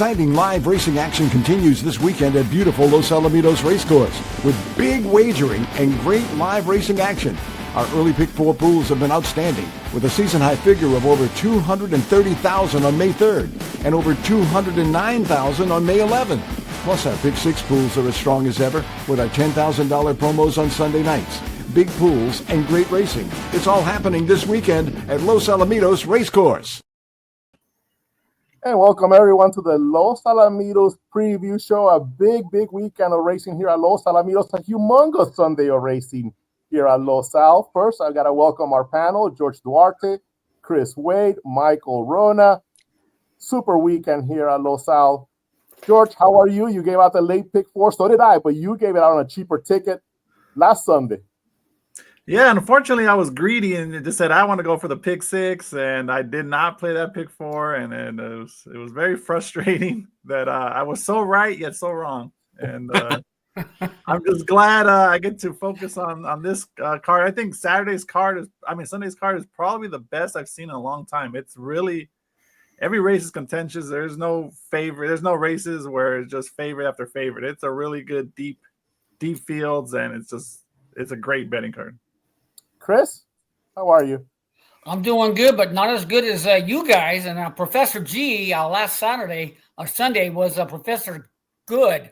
Exciting live racing action continues this weekend at beautiful Los Alamitos Racecourse with big wagering and great live racing action. Our early pick four pools have been outstanding with a season high figure of over $230,000 on May 3rd and over $209,000 on May 11th. Plus our pick six pools are as strong as ever with our $10,000 promos on Sunday nights. Big pools and great racing. It's all happening this weekend at Los Alamitos Racecourse. And welcome everyone to the Los Alamitos preview show. A big weekend of racing here at Los Alamitos. A humongous Sunday of racing here at Los Al. First, I got to welcome our panel, George Duarte, Chris Wade, Michael Wrona. Super weekend here at Los Al. George, how are you? You gave out the late pick four. So did I, but you gave it out on a cheaper ticket last Sunday. Yeah, unfortunately, I was greedy and just said I want to go for the pick six, and I did not play that pick four, and it was very frustrating that I was so right yet so wrong. And I'm just glad I get to focus on this card. I think Sunday's card is probably the best I've seen in a long time. It's really every race is contentious. There's no favorite. There's no races where it's just favorite after favorite. It's a really good deep fields, and it's a great betting card. Chris, how are you? I'm doing good, but not as good as you guys. And Professor G last Sunday was Professor Good.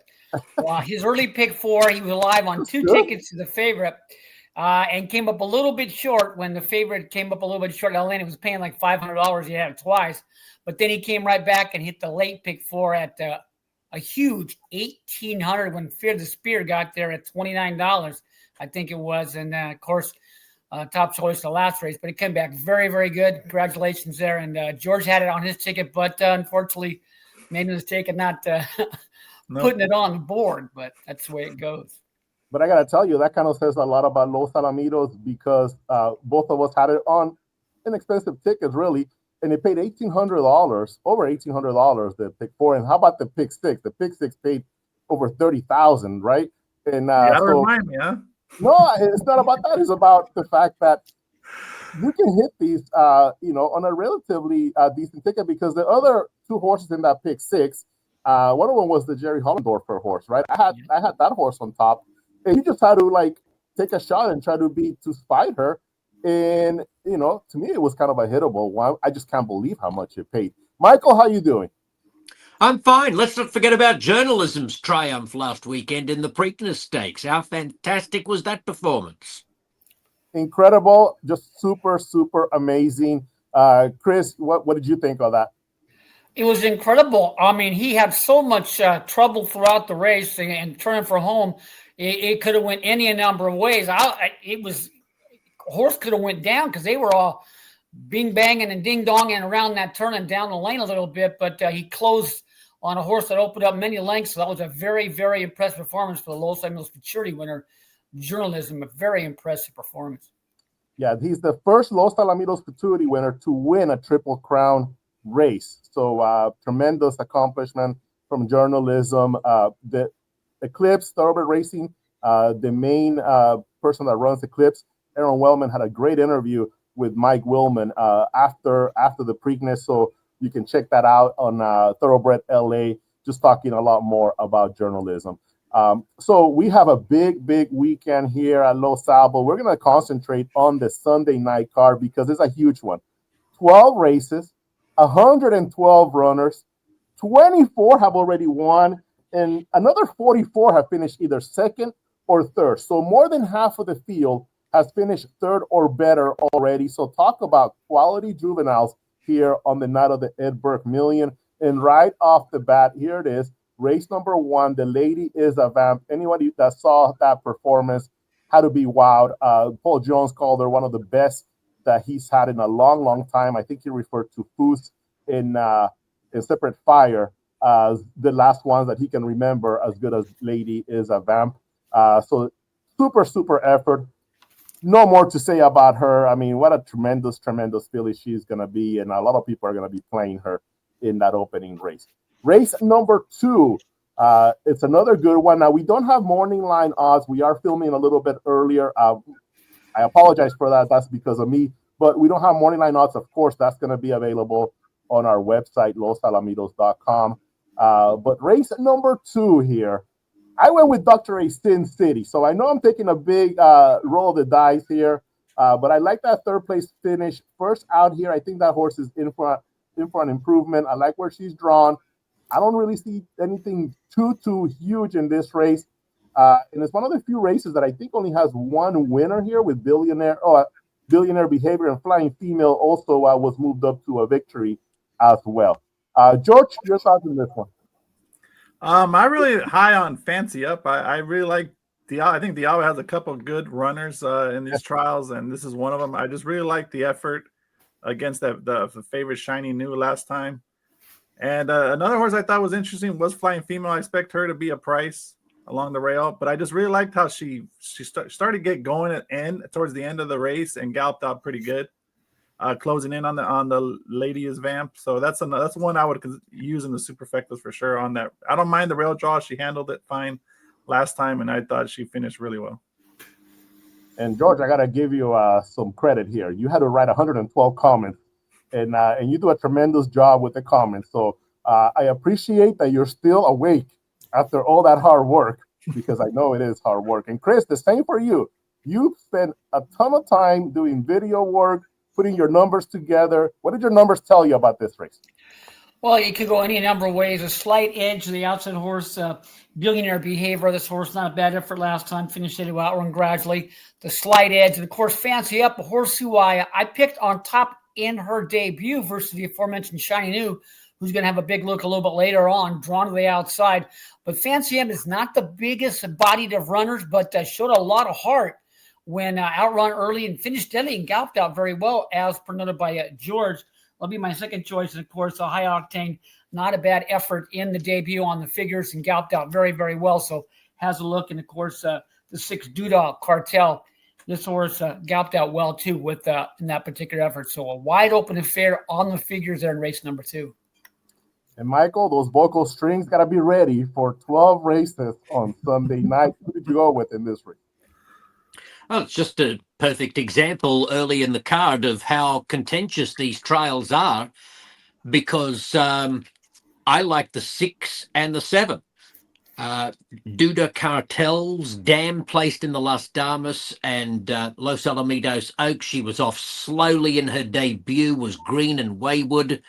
His early pick four, he was live on two tickets to the favorite and came up a little bit short when the favorite came up a little bit short. Atlanta was paying like $500. He had it twice. But then he came right back and hit the late pick four at a huge $1,800 when Fear the Spear got there at $29, I think it was. And, of course, top choice the last race, but it came back very, very good. Congratulations there. And George had it on his ticket, but unfortunately made a mistake of not putting it on the board, but that's the way it goes. But I got to tell you, that kind of says a lot about Los Alamitos because both of us had it on inexpensive tickets, really, and it paid $1,800, over $1,800, the pick four. And how about the pick six? The pick six paid over $30,000, right? And don't remind me, huh? No, it's not about that. It's about the fact that you can hit these, on a relatively decent ticket because the other two horses in that pick six, one of them was the Jerry Hollendorfer horse, right? I had that horse on top, and you just had to take a shot and try to spite her. And to me, it was kind of a hittable one. I just can't believe how much it paid. Michael, how you doing? I'm fine. Let's not forget about journalism's triumph last weekend in the Preakness Stakes. How fantastic was that performance? Incredible. Just super, super amazing. Chris, what did you think of that? It was incredible. I mean, he had so much trouble throughout the race and turning for home. It could have went any number of ways. Horse could have went down because they were all bing banging and ding donging around that turn and down the lane a little bit, but he closed on a horse that opened up many lengths. So that was a very, very impressive performance for the Los Alamitos Futurity winner. Journalism, a very impressive performance. Yeah, he's the first Los Alamitos Futurity winner to win a Triple Crown race. So tremendous accomplishment from journalism. The Eclipse, Thoroughbred Racing, the main person that runs Eclipse, Aaron Wellman, had a great interview with Mike Willman after the Preakness. So you can check that out on Thoroughbred LA, just talking a lot more about journalism. So we have a big weekend here at Los Al, but we're going to concentrate on the Sunday night card because it's a huge one. 12 races, 112 runners, 24 have already won, and another 44 have finished either second or third. So more than half of the field has finished third or better already. So talk about quality juveniles here on the night of the Ed Burke Million. And right off the bat, here it is, race number one. The lady is a vamp. Anybody that saw that performance had to be wowed. Paul Jones called her one of the best that he's had in a long time. I think he referred to Foos in Separate Fire as the last ones that he can remember as good as Lady is a Vamp. So super effort. No more to say about her. I mean, what a tremendous filly she's going to be, and a lot of people are going to be playing her in that opening race. Race number two, it's another good one. Now, we don't have morning line odds. We are filming a little bit earlier. I apologize for that. That's because of me. But we don't have morning line odds. Of course, that's going to be available on our website, losalamitos.com. But race number 2 here, I went with Dr. A Sin City. So I know I'm taking a big roll of the dice here, but I like that third place finish. First out here, I think that horse is in for an improvement. I like where she's drawn. I don't really see anything too huge in this race. And it's one of the few races that I think only has one winner here with Billionaire Behavior, and Flying Female also was moved up to a victory as well. George, your thoughts on this one? I really high on Fancy Up. I really like I think Diablo has a couple of good runners in these trials, and this is one of them. I just really like the effort against the favorite Shiny New last time. And another horse I thought was interesting was Flying Female. I expect her to be a price along the rail, but I just really liked how she started to get going towards the end of the race and galloped out pretty good, closing in on the Lady is Vamp. So that's one I would use in the superfectas for sure. On that, I don't mind the rail draw. She handled it fine last time, and I thought she finished really well. And George, I gotta give you some credit here. You had to write 112 comments, and you do a tremendous job with the comments. So I appreciate that you're still awake after all that hard work, because I know it is hard work. And Chris, the same for you. You spent a ton of time doing video work, putting your numbers together. What did your numbers tell you about this race? Well, it could go any number of ways. A slight edge to the outside horse, Billionaire Behavior. This horse, not a bad effort last time, finished it outrun gradually. The slight edge, and of course, Fancy Up, a horse who I picked on top in her debut versus the aforementioned Shiny New, who's going to have a big look a little bit later on, drawn to the outside. But Fancy Up is not the biggest bodied of runners, but showed a lot of heart when outrun early and finished steadily and galloped out very well, as per noted by George. That'll be my second choice, and of course, a high octane, not a bad effort in the debut on the figures and galloped out very, very well. So has a look, and of course, the 6 Doodah Cartel. This horse galloped out well too with in that particular effort. So a wide open affair on the figures there in race number 2. And Michael, those vocal strings got to be ready for 12 races on Sunday night. Who did you go with in this race? Well, it's just a perfect example early in the card of how contentious these trials are, because I like the 6 and the 7. Duda Cartel's Dam placed in the Las Damas, and Los Alamitos Oaks. She was off slowly in her debut, was green and wayward.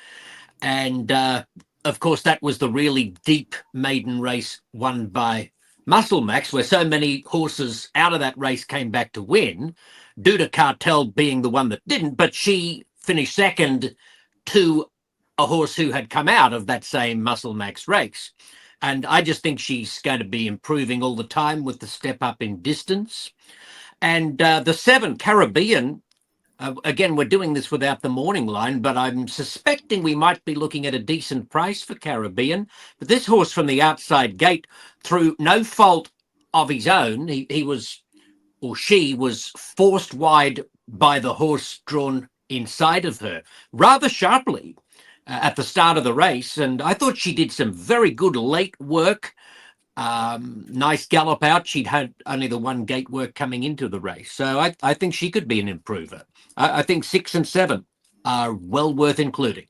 And of course, that was the really deep maiden race won by Muscle Max, where so many horses out of that race came back to win. Duda Cartel being the one that didn't, but she finished second to a horse who had come out of that same Muscle Max race. And I just think she's going to be improving all the time with the step up in distance. And the 7 Caribbean, again, we're doing this without the morning line, but I'm suspecting we might be looking at a decent price for Caribbean. But this horse from the outside gate, through no fault of his own, he was, or she was, forced wide by the horse drawn inside of her rather sharply at the start of the race. And I thought she did some very good late work. Nice gallop out. She'd had only the 1 gate work coming into the race. So I think she could be an improver. I think 6 and 7 are well worth including.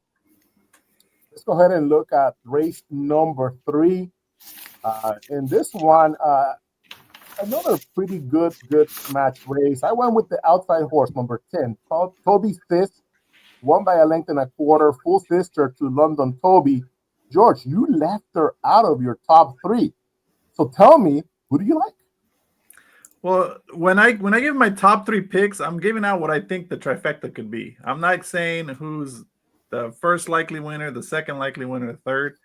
Let's go ahead and look at race number 3. In this one, another pretty good match race. I went with the outside horse, number 10, called Toby Sis, won by a length and a quarter, full sister to London Toby. George, you left her out of your top 3. So tell me, who do you like? Well, when I give my top 3 picks, I'm giving out what I think the trifecta could be. I'm not saying who's the first likely winner, the second likely winner, the third.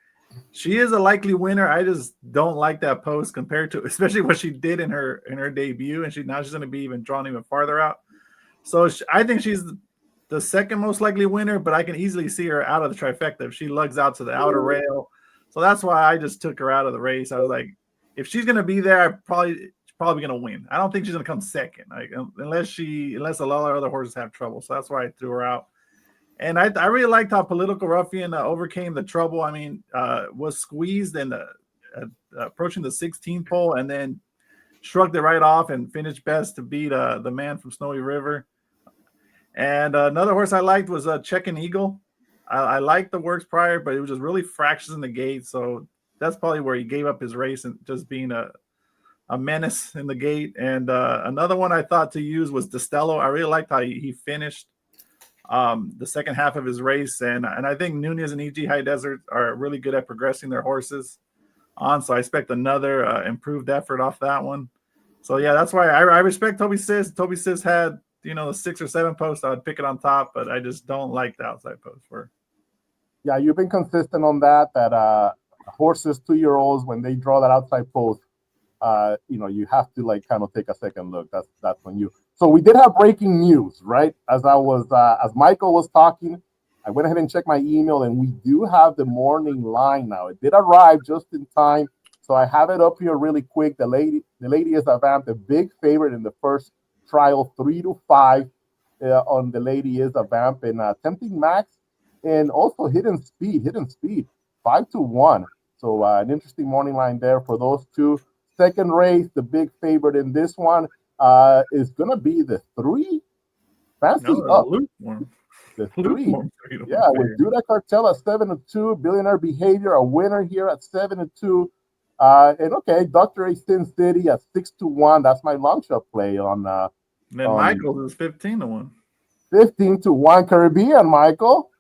She is a likely winner. I just don't like that post compared to, especially what she did in her debut, and now she's going to be even drawn even farther out. So I think she's the second most likely winner, but I can easily see her out of the trifecta if she lugs out to the outer rail. So that's why I just took her out of the race. I was like, if she's going to be there, she's probably going to win. I don't think she's going to come second, unless a lot of other horses have trouble. So that's why I threw her out. And I really liked how Political Ruffian overcame the trouble. I mean, was squeezed and approaching the 16th pole, and then shrugged it right off and finished best to beat the man from Snowy River. And another horse I liked was Checkin' Eagle. I like the works prior, but it was just really fractions in the gate. So that's probably where he gave up his race and just being a menace in the gate. And another one I thought to use was Destello. I really liked how he finished the second half of his race. And I think Nunez and EG High Desert are really good at progressing their horses on. So I expect another improved effort off that one. So yeah, that's why I respect Toby Sis. Toby Sis had, the 6 or 7 posts. I would pick it on top, but I just don't like the outside post for. Yeah, you've been consistent on that horses 2-year-olds, when they draw that outside post, you have to kind of take a second look. That's when you. So we did have breaking news, right? As Michael was talking, I went ahead and checked my email, and we do have the morning line now. It did arrive just in time, so I have it up here really quick. The lady is a vamp, the big favorite in the first trial, 3-5 on the lady is a vamp, and Tempting Max, and also hidden speed 5-1. So an interesting morning line there for those two. Second race, the big favorite in this one is gonna be the 3. Fancy up. The 3. Yeah, with Duda Cartel at 7-2, Billionaire Behavior, a winner here at 7-2. And okay, Dr. A Sin City at 6-1. That's my long shot play on. Then Michael's is 15-1. 15-1 Caribbean, Michael.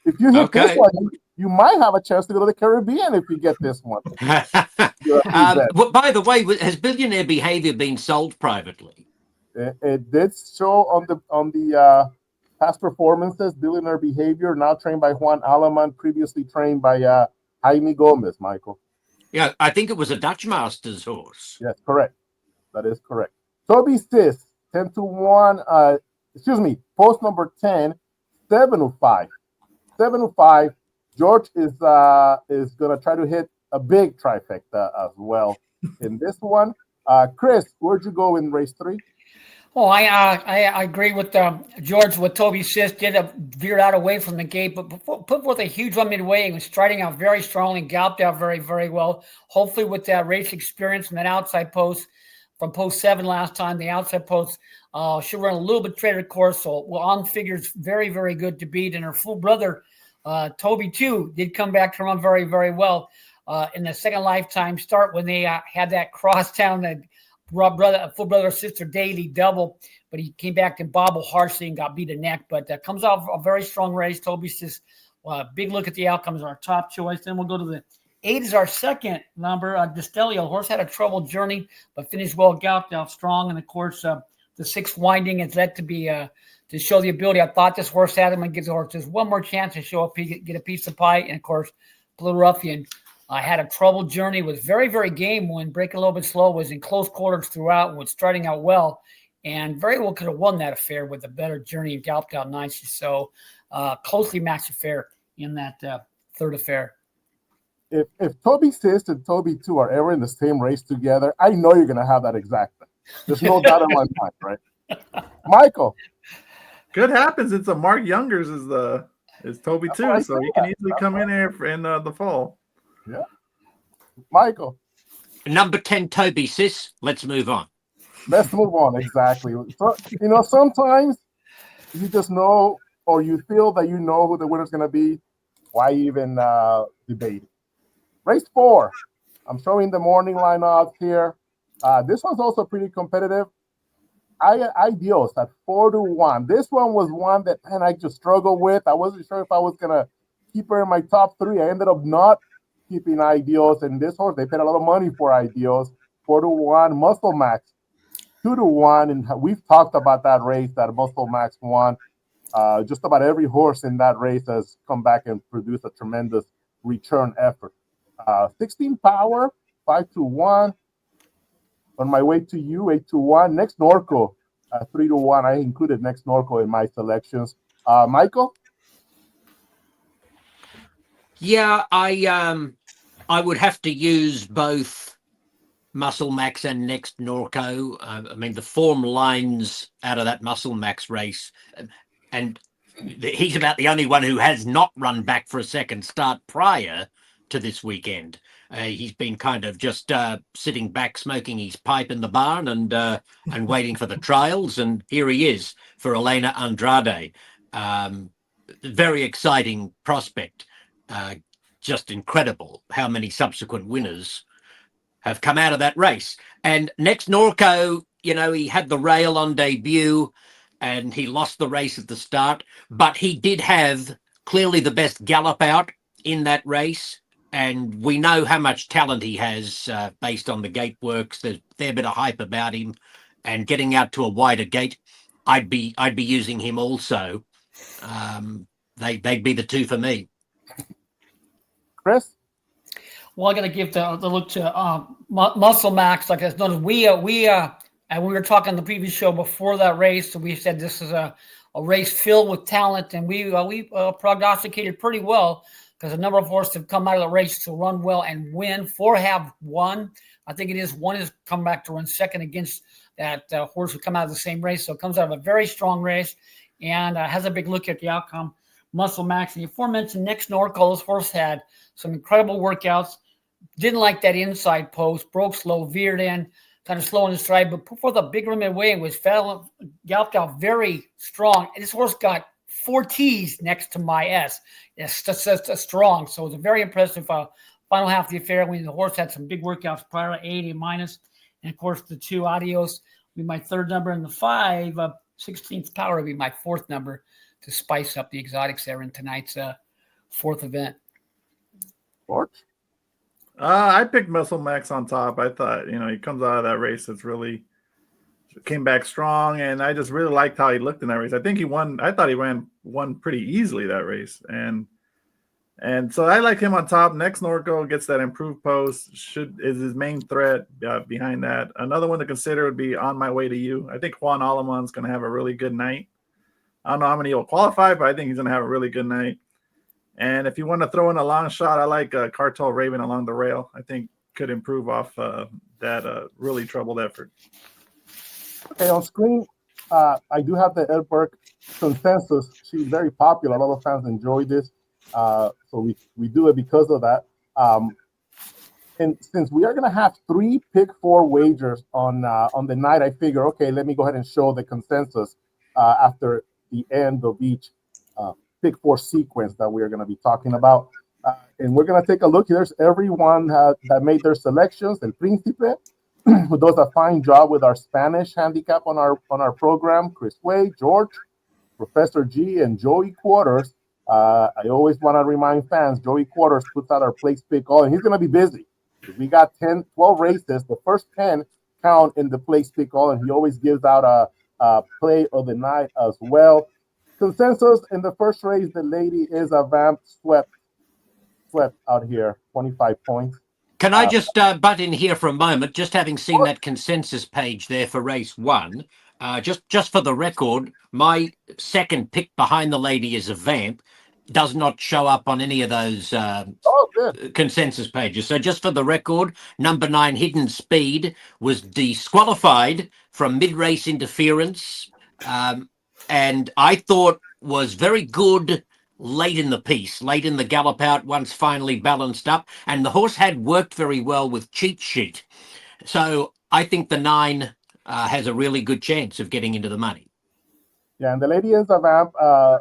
If you hit this one, you might have a chance to go to the Caribbean if you get this one. By the way, has Billionaire Behavior been sold privately? It did show on the past performances. Billionaire Behavior, now trained by Juan Alaman, previously trained by Jaime Gomez, Michael. Yeah, I think it was a Dutch Masters horse. Yes, correct. That is correct. Toby Sis, 10-1. Post number 10, 7-5. 7-5. George is gonna try to hit a big trifecta as well in this one. Chris, where'd you go in race 3? Oh, I agree with George. What Toby Sis did, veered out away from the gate, but put forth a huge run midway and was striding out very strongly, galloped out very, very well. Hopefully, with that race experience from that outside post from post 7 last time, the outside post should run a little bit straighter course. So, on figures, very, very good to beat. And her full brother, Toby too, did come back to run very, very well in the second lifetime start when they had that crosstown that full brother sister daily double, but he came back and bobbled harshly and got beat a neck. But comes off a very strong race. Toby's just big look at the outcomes, our top choice. Then we'll go to the 8 is our second number. Destello horse had a troubled journey, but finished well, galloped out strong. And of course, the 6 winding is led to be to show the ability. I thought this horse had him and gives the horse just one more chance to show up, get a piece of pie. And of course, Blue Ruffian had a troubled journey, was very, very game when breaking a little bit slow, was in close quarters throughout, was starting out well, and very well could have won that affair with a better journey and galloped out nicely. So closely matched affair in that third affair. If Toby Sis and Toby 2 are ever in the same race together, I know you're going to have that exact thing. There's no doubt in my mind, right? Michael. Good happens. It's a Mark Youngers is Toby too, so he can easily come in here in the fall. Yeah, Michael. Number 10, Toby Sis. Let's move on. Let's move on. Exactly. So, sometimes you just know, or you feel that you know who the winner's going to be. Why even debate? Race 4. I'm showing the morning lineup here. This one's also pretty competitive. Ideals at 4-1. This one was one that I just struggled with. I wasn't sure if I was gonna keep her in my top 3. I ended up not keeping Ideals, and this horse they paid a lot of money for Ideals. 4-1. Muscle Max 2-1, and we've talked about that race that Muscle Max won. Just about every horse in that race has come back and produced a tremendous return effort. 16 Power 5-1. On my way to you, 8-1. Next Norco, 3-1. I included Next Norco in my selections. Michael? Yeah, I would have to use both Muscle Max and Next Norco. I mean, the form lines out of that Muscle Max race, and he's about the only one who has not run back for a second start prior to this weekend. He's been kind of just sitting back, smoking his pipe in the barn and waiting for the trials. And here he is for Elena Andrade. very exciting prospect. Just incredible how many subsequent winners have come out of that race. And next Norco, he had the rail on debut and he lost the race at the start, but he did have clearly the best gallop out in that race. And we know how much talent he has based on the gate works. There's a fair bit of hype about him, and getting out to a wider gate, I'd be using him also. They'd be the two for me. Chris? Well, I got to give the look to Muscle Max. Like I noticed, we and we were talking on the previous show before that race, so we said this is a race filled with talent, and we prognosticated pretty well because a number of horses have come out of the race to run well and win. 4 have won. I think it is. 1 has come back to run second against that horse who come out of the same race. So it comes out of a very strong race and has a big look at the outcome. Muscle Max and the aforementioned Next Norco, this horse had some incredible workouts. Didn't like that inside post, broke slow, veered in, kind of slow in his stride, but put forth a big rim away and galloped out very strong. And this horse got 4 T's next to my S. It's just strong. So it was a very impressive final half of the affair. When the horse had some big workouts prior, 80 minus. And of course, the 2 Adios would be my 3rd number, and the 5, 16th Power would be my 4th number to spice up the exotics there in tonight's 4th event. George? I picked Muscle Max on top. I thought, he comes out of that race. It's really came back strong, and I just really liked how he looked in that race. I think he won. I thought he won pretty easily that race, and so I like him on top. Next Norco gets that improved post. Is his main threat behind that. Another one to consider would be On My Way to You. I think Juan Aleman's going to have a really good night. I don't know how many he'll qualify, but I think he's going to have a really good night. And if you want to throw in a long shot, I like Cartel Raven along the rail. I think could improve off that really troubled effort. Okay, on screen, I do have the Ed Burke consensus. She's very popular. A lot of fans enjoy this. So we do it because of that. And since we are going to have 3 pick 4 wagers on the night, I figure, okay, let me go ahead and show the consensus after the end of each pick 4 sequence that we are going to be talking about. And we're going to take a look. There's everyone that made their selections. El Príncipe, who does a fine job with our Spanish handicap on our program. Chris Wade, George, Professor G, and Joey Quarters. I always want to remind fans, Joey Quarters puts out our place pick all, and he's going to be busy. We got 12 races. The first 10 count in the place pick all, and he always gives out a play of the night as well. Consensus in the first race, the lady is a vamp swept out here, 25 points. Can I just butt in here for a moment? Just having seen that consensus page there for race 1, just for the record, my second pick behind the lady is a vamp. Does not show up on any of those consensus pages. So just for the record, number 9, Hidden Speed, was disqualified from mid-race interference, and I thought was very good late in the piece, late in the gallop out, once finally balanced up, and the horse had worked very well with Cheat Sheet. So I think the 9 has a really good chance of getting into the money. Yeah, and the lady is a vamp.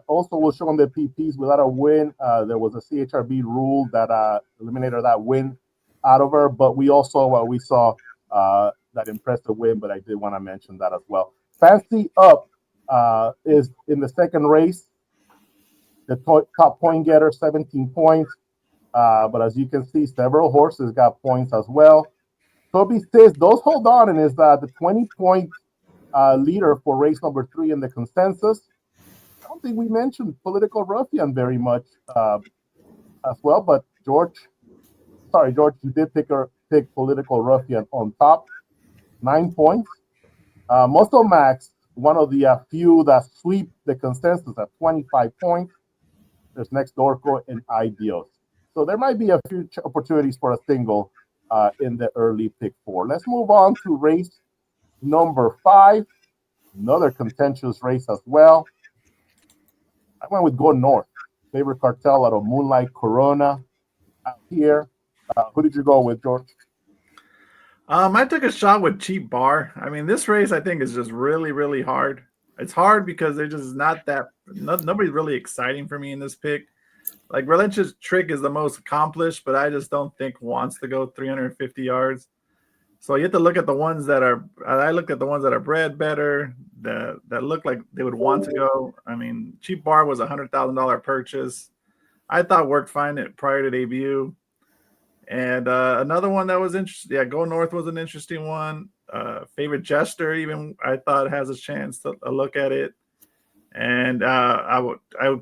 Also was shown the PPs without a win. There was a CHRB rule that eliminated that win out of her, but we also we saw that impressive win, but I did want to mention that as well. Fancy Up is in the second race. The top point getter, 17 points. But as you can see, several horses got points as well. Toby says those hold on, and is the 20-point leader for race number 3 in the consensus. I don't think we mentioned Political Ruffian very much as well, but George, you did pick Political Ruffian on top, 9 points. Muscle Max, one of the few that sweep the consensus at 25 points. There's Next Norco and Ideals. So there might be a few opportunities for a single in the early pick 4. Let's move on to race number 5. Another contentious race as well. I went with Go North. Favorite cartel out of Moonlight Corona out here. Who did you go with, George? I took a shot with Cheap Bar. I mean, this race I think is just really, really hard. It's hard because they're just not that. Nobody's really exciting for me in this pick. Like Relentless Trick is the most accomplished, but I just don't think wants to go 350 yards. So you have to look at the ones that are. I look at the ones that are bred better, that look like they would want to go. I mean, Cheap Bar was $100,000 purchase. I thought worked fine prior to debut. And another one that was interesting, yeah, Go North was an interesting one. Favorite Jester, even I thought has a chance to look at it. And I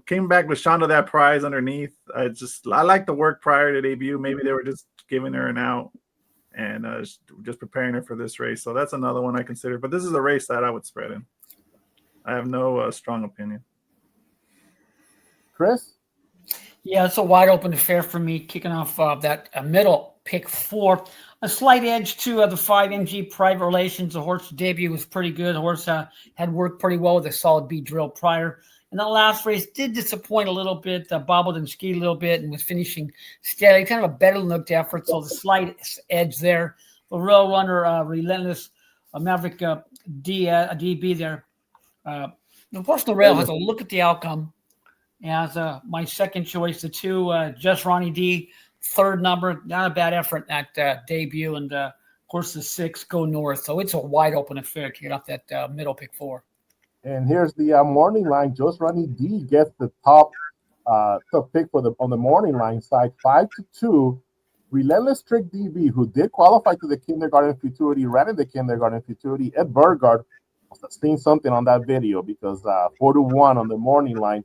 came back with Shonda that prize underneath. I like the work prior to debut. Maybe they were just giving her an out and just preparing her for this race. So that's another one I consider. But this is a race that I would spread in. I have no strong opinion. Chris? Yeah, it's a wide open affair for me, kicking off that middle pick 4. A slight edge to the 5MG Private Relations. The horse debut was pretty good. The horse had worked pretty well with a solid B drill prior. And that last race did disappoint a little bit, bobbled and skied a little bit and was finishing steady. Kind of a better looked effort, so the slight edge there. The Rail Runner, Relentless, Maverick DB there. The horse the rail has a look at the outcome. As my second choice, the 2, Just Ronnie D, third number, not a bad effort at debut, and of course the 6, Go North. So it's a wide open affair to get off that middle pick 4. And here's the morning line. Just Ronnie D gets the top pick on the morning line side, 5-2. Relentless Trick DB, who did qualify to the Kindergarten Futurity, ran in the Kindergarten Futurity. Ed Burke must have seen something on that video because 4-1 on the morning line,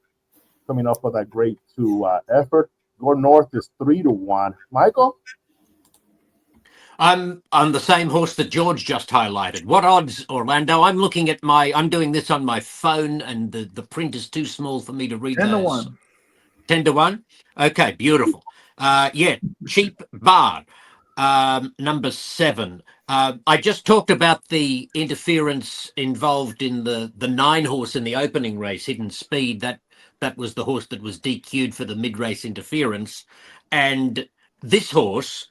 coming up with that grade 2 effort. Go North is 3-1. Michael? I'm on the same horse that George just highlighted. What odds, Orlando? I'm doing this on my phone, and the print is too small for me to read 10-1. 10-1? Okay, beautiful. Cheap Bar, number 7. I just talked about the interference involved in the 9 horse in the opening race, Hidden Speed. That was the horse that was DQ'd for the mid-race interference. And this horse,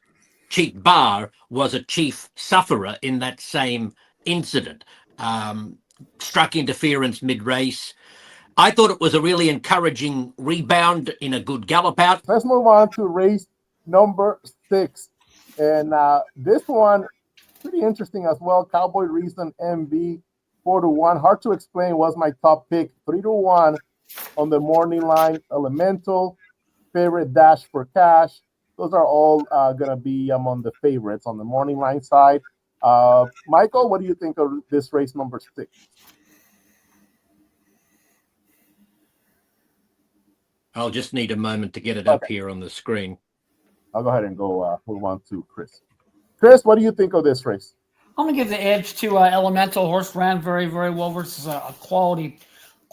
Cheap Bar, was a chief sufferer in that same incident. Struck interference mid-race. I thought it was a really encouraging rebound in a good gallop out. Let's move on to race number 6. And this one, pretty interesting as well. Cowboy Reason MV, 4-1. Hard to explain was my top pick. 3-1 on the morning line. Elemental, Favorite Dash for Cash. Those are all going to be among the favorites on the morning line side. Michael, what do you think of this race number 6? I'll just need a moment to get it up here on the screen. I'll go ahead and go move on to Chris. Chris, what do you think of this race? I'm going to give the edge to Elemental. Horse ran very, very well versus a quality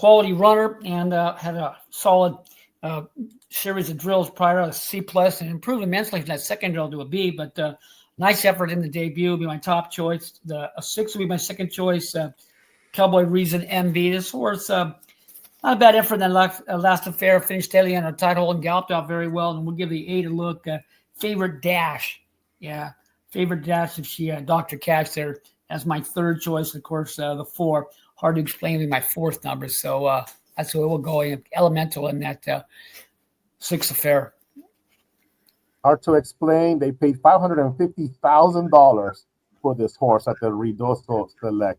runner and had a solid series of drills prior to a C+ and improved immensely from that second drill to a B. But nice effort in the debut will be my top choice. A 6 will be my second choice. Cowboy Reason MV. This horse, not a bad effort in that last affair. Finished steadily on a tight hole and galloped out very well. And we'll give the 8 a look. Favorite Dash. Yeah, Favorite Dash if she Dr. Cash there as my third choice. Of course, the 4. Hard to explain with my 4th number. So that's where we'll go. Elemental in that 6 affair. Hard to explain. They paid $550,000 for this horse at the Ridoso Select.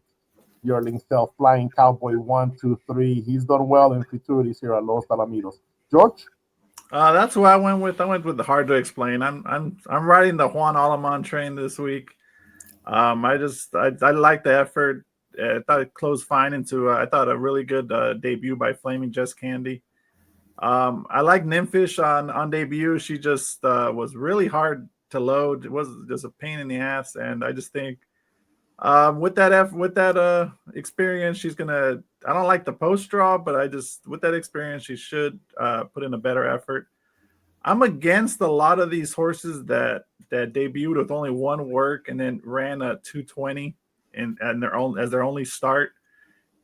Yearling Self Flying Cowboy 1, 2, 3. He's done well in futurities here at Los Alamitos. George? That's who I went with. I went with the hard to explain. I'm riding the Juan Alamon train this week. I like the effort. I thought it closed fine into I thought a really good debut by Flaming Just Candy. I like Nymphish on debut. She just was really hard to load. It was just a pain in the ass, and I just think with that experience, she's gonna. I don't like the post draw, but with that experience, she should put in a better effort. I'm against a lot of these horses that debuted with only one work and then ran a 220 and as their only start,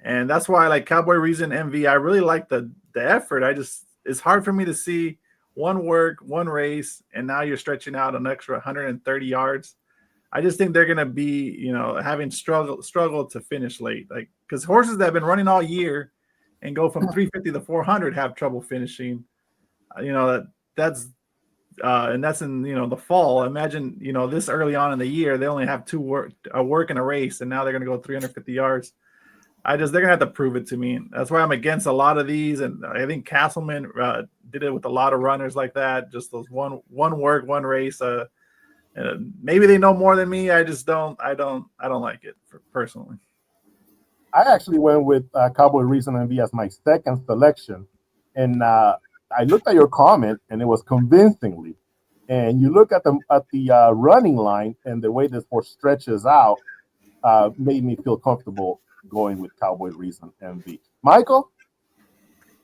and that's why I like Cowboy Reason MV. I really like the effort. It's hard for me to see one work, one race, and now you're stretching out an extra 130 yards. I just think they're going to be, having struggle to finish late. Like, because horses that have been running all year and go from 350 to 400 have trouble finishing. That's and that's in the fall. Imagine this early on in the year they only have a work and a race, and now they're going to go 350 yards. They're going to have to prove it to me. That's why I'm against a lot of these, and I think Castleman did it with a lot of runners like that. Just those one work, one race. Maybe they know more than me. I just don't. I don't like it personally. I actually went with Cowboy Reason MV as my second selection, and I looked at your comment, and it was convincingly. And you look at the running line and the way this horse stretches out, made me feel comfortable going with Cowboy Reason MV. Michael?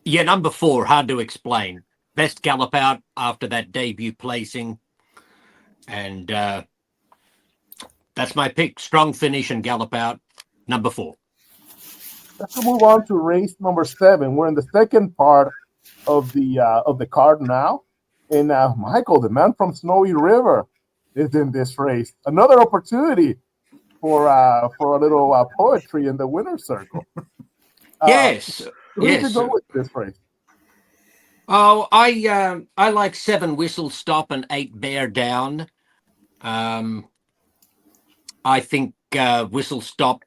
Yeah, number 4, hard to explain. Best gallop out after that debut placing. And that's my pick. Strong finish and gallop out, number 4. Let's move on to race number 7. We're in the second part of the card now. And Michael, the man from Snowy River, is in this race. Another opportunity for a little poetry in the winner's circle. Yes. Who did you go with this race? Oh, I like 7 Whistle Stop and 8 Bear Down. I think Whistle Stop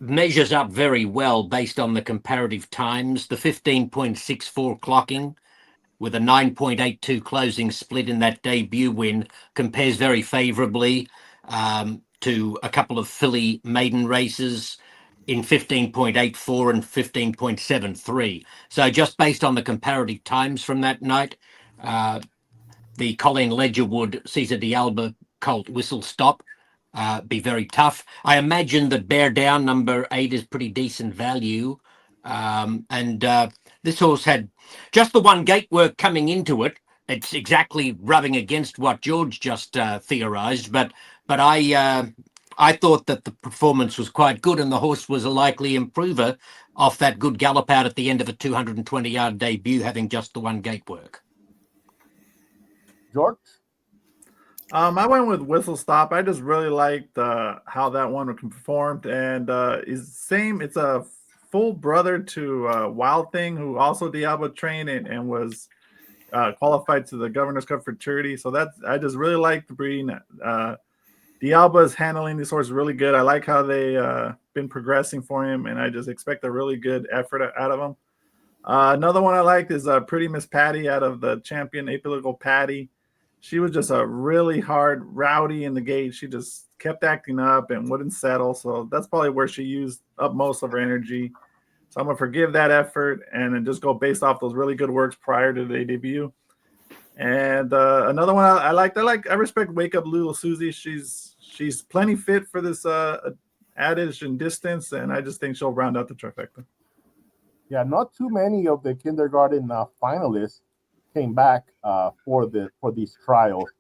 measures up very well based on the comparative times. The 15.64 clocking with a 9.82 closing split in that debut win compares very favorably to a couple of filly maiden races in 15.84 and 15.73. So just based on the comparative times from that night, the Colleen Ledgerwood Cesar de Alba colt Whistle Stop be very tough. I imagine that Bear Down number 8 is pretty decent value. And this horse had just the one gate work coming into it. It's exactly rubbing against what George just theorized, but I thought that the performance was quite good, and the horse was a likely improver off that good gallop out at the end of a 220-yard debut, having just the one gate work. George? I went with Whistle Stop. I just really liked how that one performed, and it's a full brother to Wild Thing, who also Diablo trained and was qualified to the Governor's Cup Futurity. So I just really like the breeding. Diablo is handling this horse really good. I like how they been progressing for him, and I just expect a really good effort out of him. Another one I liked is Pretty Miss Patty out of the champion Apolitical Patty. She was just a really hard rowdy in the gate. She just kept acting up and wouldn't settle. So that's probably where she used up most of her energy. So I'm going to forgive that effort and then just go based off those really good works prior to the debut. And another one I respect Wake Up Little Susie. She's plenty fit for this adage and distance, and I just think she'll round out the trifecta. Yeah, not too many of the kindergarten finalists came back for these trials,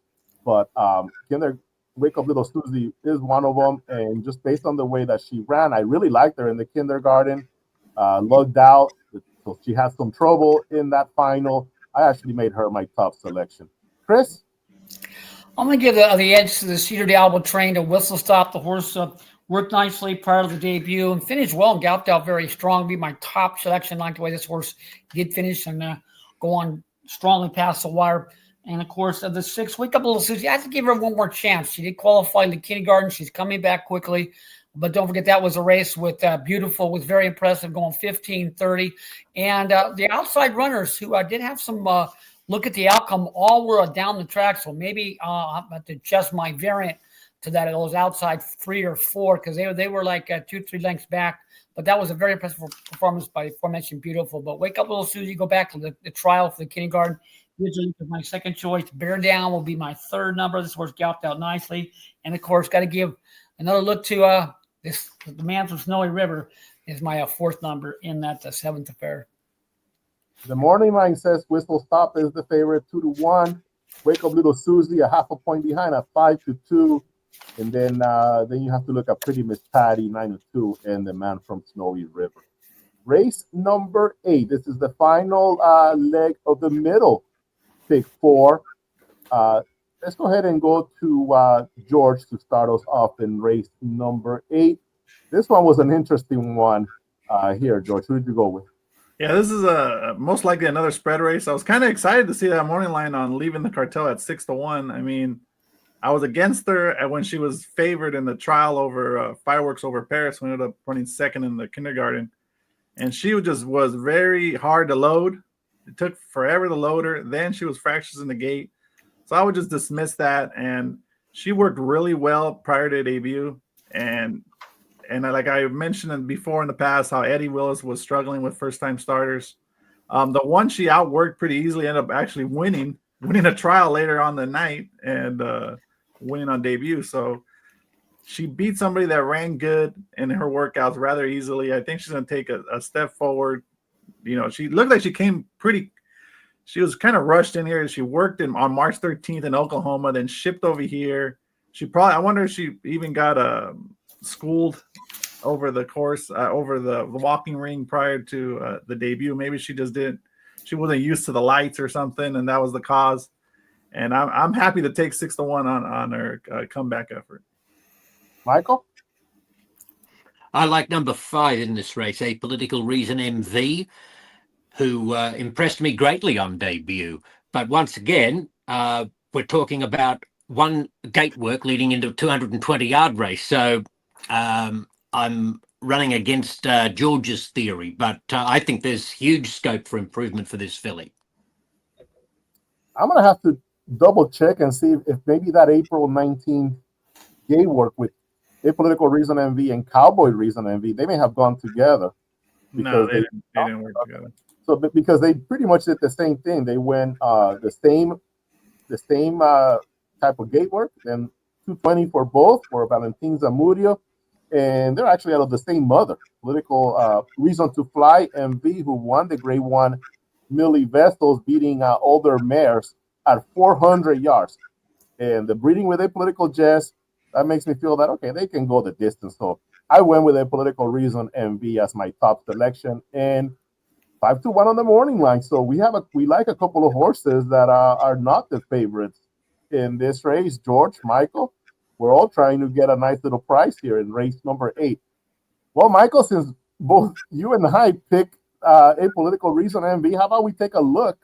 but Wake Up Little Susie is one of them, and just based on the way that she ran, I really liked her in the kindergarten. Lugged out, so she had some trouble in that final. I actually made her my top selection. Chris? I'm going to give the edge to the Cedar de Alba train to Whistle Stop. The horse worked nicely prior to the debut and finished well and galloped out very strong. Be my top selection. Like the way this horse did finish and go on strongly past the wire. And of course, the 6 Wake Up Little Susie, I have to give her one more chance. She did qualify in the kindergarten. She's coming back quickly. But don't forget that was a race with Beautiful, was very impressive, going 15:30. And the outside runners who did have some look at the outcome, all were down the track. So maybe I have to adjust my variant to that, those outside 3 or 4, because they were like 2-3 lengths back. But that was a very impressive performance by aforementioned Beautiful. But Wake Up Little Susie, go back to the trial for the kindergarten. Usually my second choice. Bear Down will be my third number. This horse galloped out nicely. And, of course, got to give another look to the man from Snowy River is my fourth number in that 7th affair. The morning line says Whistle Stop is the favorite 2-1. Wake Up Little Susie a half a point behind at 5-2. And then you have to look at Pretty Miss Patty 9-2 and the man from Snowy River. Race number 8. This is the final leg of the middle pick 4. let's go ahead and go to George to start us off in race number 8. This one was an interesting one here, George. Who did you go with? Yeah, this is most likely another spread race. I was kind of excited to see that morning line on Leaving the Cartel at 6-1. I mean, I was against her when she was favored in the trial over Fireworks Over Paris, who ended up running second in the kindergarten. And she was very hard to load. It took forever to load her. Then she was fractures in the gate. So I would just dismiss that. And she worked really well prior to debut. And like I mentioned before in the past, how Eddie Willis was struggling with first-time starters. The one she outworked pretty easily, ended up actually winning a trial later on the night and winning on debut. So she beat somebody that ran good in her workouts rather easily. I think she's going to take a step forward. You know, she looked like she came she was kind of rushed in here. She worked on March 13th in Oklahoma, then shipped over here. I wonder if she even got schooled over the course, over the walking ring prior to the debut. Maybe she wasn't used to the lights or something, and that was the cause. And I'm happy to take 6-1 on her comeback effort. Michael? I like number 5 in this race, A Political Reason MV, who impressed me greatly on debut. But once again, we're talking about one gate work leading into a 220-yard race. So I'm running against George's theory, but I think there's huge scope for improvement for this filly. I'm going to have to double check and see if maybe that April 19th gate work with A Political Reason MV and Cowboy Reason MV, they may have gone together. No, they didn't work together. So because they pretty much did the same thing. They went the same type of gate work, and 220 for both for Valentin Zamudio. And they're actually out of the same mother, Political Reason to Fly MV, who won the Grade 1 Millie Vestals, beating older mares at 400 yards. And the breeding with A Political Jazz, that makes me feel that, okay, they can go the distance. So I went with A Political Reason MV as my top selection, and 5-1 on the morning line. So we like a couple of horses that are not the favorites in this race. George, Michael, we're all trying to get a nice little price here in race number 8. Well, Michael, since both you and I picked A Political Reason MV, how about we take a look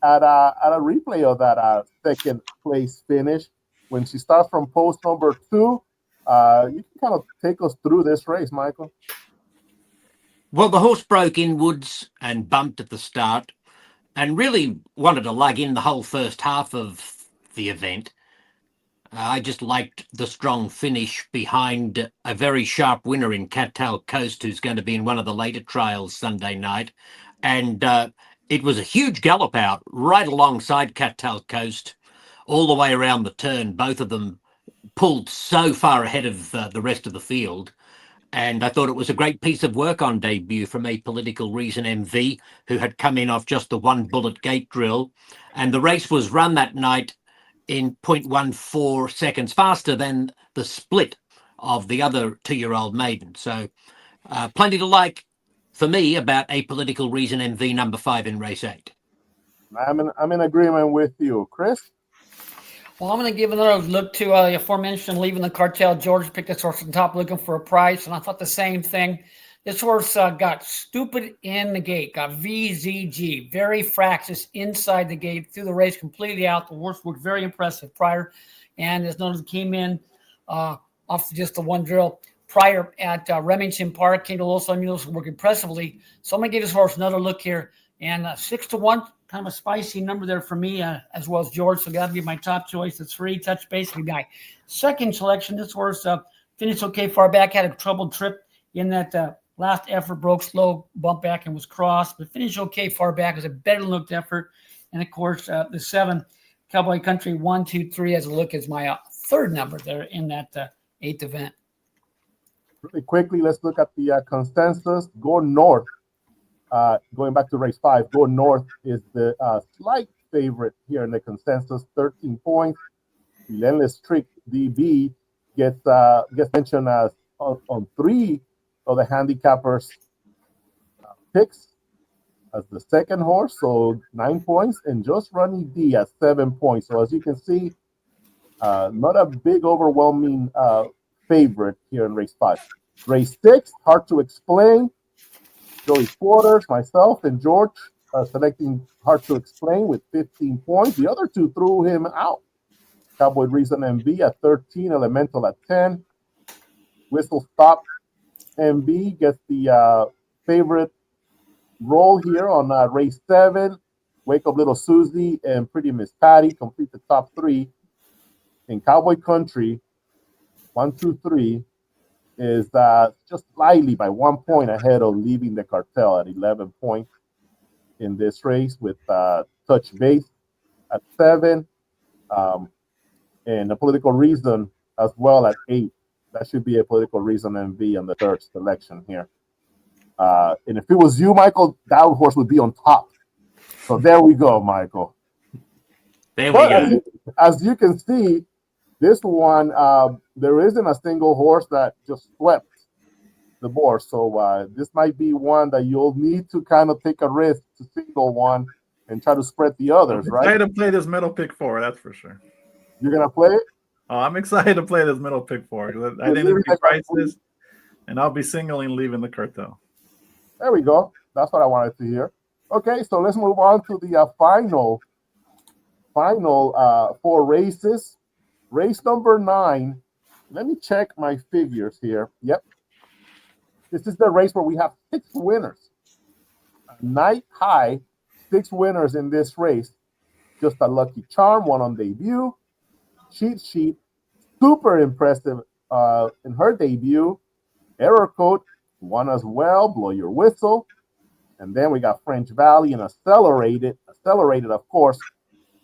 at a replay of that second place finish when she starts from post number 2. You can kind of take us through this race, Michael. Well, the horse broke inwards and bumped at the start and really wanted to lug in the whole first half of the event. I just liked the strong finish behind a very sharp winner in Cattail Coast, who's going to be in one of the later trials Sunday night. And it was a huge gallop out right alongside Cattail Coast, all the way around the turn. Both of them pulled so far ahead of the rest of the field. And I thought it was a great piece of work on debut from A Political Reason MV, who had come in off just the 1 bullet gate drill. And the race was run that night in 0.14 seconds faster than the split of the other 2-year-old maiden. So plenty to like for me about A Political Reason MV number 5 in race 8. I'm in agreement with you. Chris? Well, I'm going to give another look to the aforementioned Leaving the Cartel. George picked this horse on top looking for a price, and I thought the same thing. This horse got stupid in the gate, got VZG, very fractious inside the gate, threw the race completely out. The horse looked very impressive prior, and as noted, came in off just the 1 drill prior at Remington Park, came to Los Alamitos and worked impressively. So I'm going to give this horse another look here, and 6-1. Kind of a spicy number there for me, as well as George. So got to be my top choice. It's free. Touch basically my second selection. This horse finished okay far back, had a troubled trip in that last effort, broke slow, bumped back and was crossed, but finished okay far back. It was a better looked effort. And of course, the 7 Cowboy Country 1, 2, 3 as a look is my third number there in that 8th event. Really quickly, let's look at the consensus. Go North. Going back to race 5, Go North is the slight favorite here in the consensus, 13 points. Relentless Trick DB gets mentioned as on 3 of the handicappers' picks as the second horse, so 9 points, and Just Runny D at 7 points. So as you can see, Not a big, overwhelming favorite here in race 5. Race 6, hard to explain. Joey Porters, myself, and George selecting hard to explain with 15 points. The other two threw him out. Cowboy Reason MB at 13, Elemental at 10. Whistle Stop MB gets the favorite role here on race 7. Wake Up Little Susie and Pretty Miss Patty complete the top 3. In Cowboy Country, 1, 2, 3 is just slightly by 1 point ahead of Leaving the Cartel at 11 points in this race, with Touch Base at 7, and A Political Reason as well at 8. That should be A Political Reason MV on the third selection here. And if it was you, Michael, that horse would be on top. So there we go, Michael. There we go. As you can see, this one, there isn't a single horse that just swept the board. So this might be one that you'll need to kind of take a risk to single one and try to spread the others, right? I'm excited to play this middle pick 4, that's for sure. You're going to play it? Oh, I'm excited to play this middle pick 4. I think it's priceless, and I'll be singling Leaving the Cartel. There we go. That's what I wanted to hear. Okay, so let's move on to the final 4 races. Race number 9. Let me check my figures here. Yep. This is the race where we have 6 winners. Night high, 6 winners in this race. Just a Lucky Charm, one on debut. Cheat Sheet, super impressive in her debut. Error Code, one as well. Blow Your Whistle. And then we got French Valley and Accelerated, of course,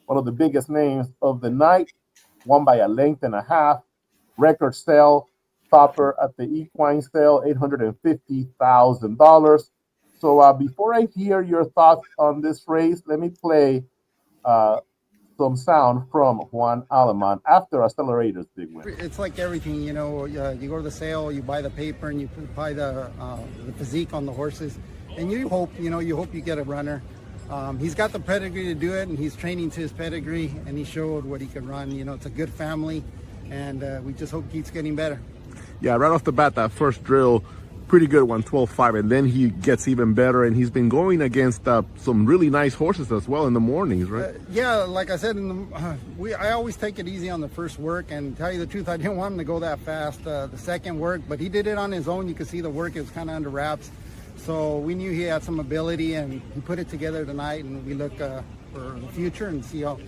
one of the biggest names of the night, won by a length and a half. Record sale, topper at the equine sale, $850,000. So before I hear your thoughts on this race, let me play some sound from Juan Aleman after Accelerator's big win. It's like everything, you know, you go to the sale, you buy the paper, and you buy the physique on the horses, and you hope you get a runner. He's got the pedigree to do it, and he's training to his pedigree, and he showed what he could run. You know, it's a good family, and we just hope he keeps getting better. Yeah, right off the bat, that first drill, pretty good one, 12.5, and then he gets even better, and he's been going against some really nice horses as well in the mornings, right? Yeah, like I said, I always take it easy on the first work, and tell you the truth, I didn't want him to go that fast the second work, but he did it on his own. You could see the work is kind of under wraps. So we knew he had some ability, and he put it together tonight, and we look for the future and see how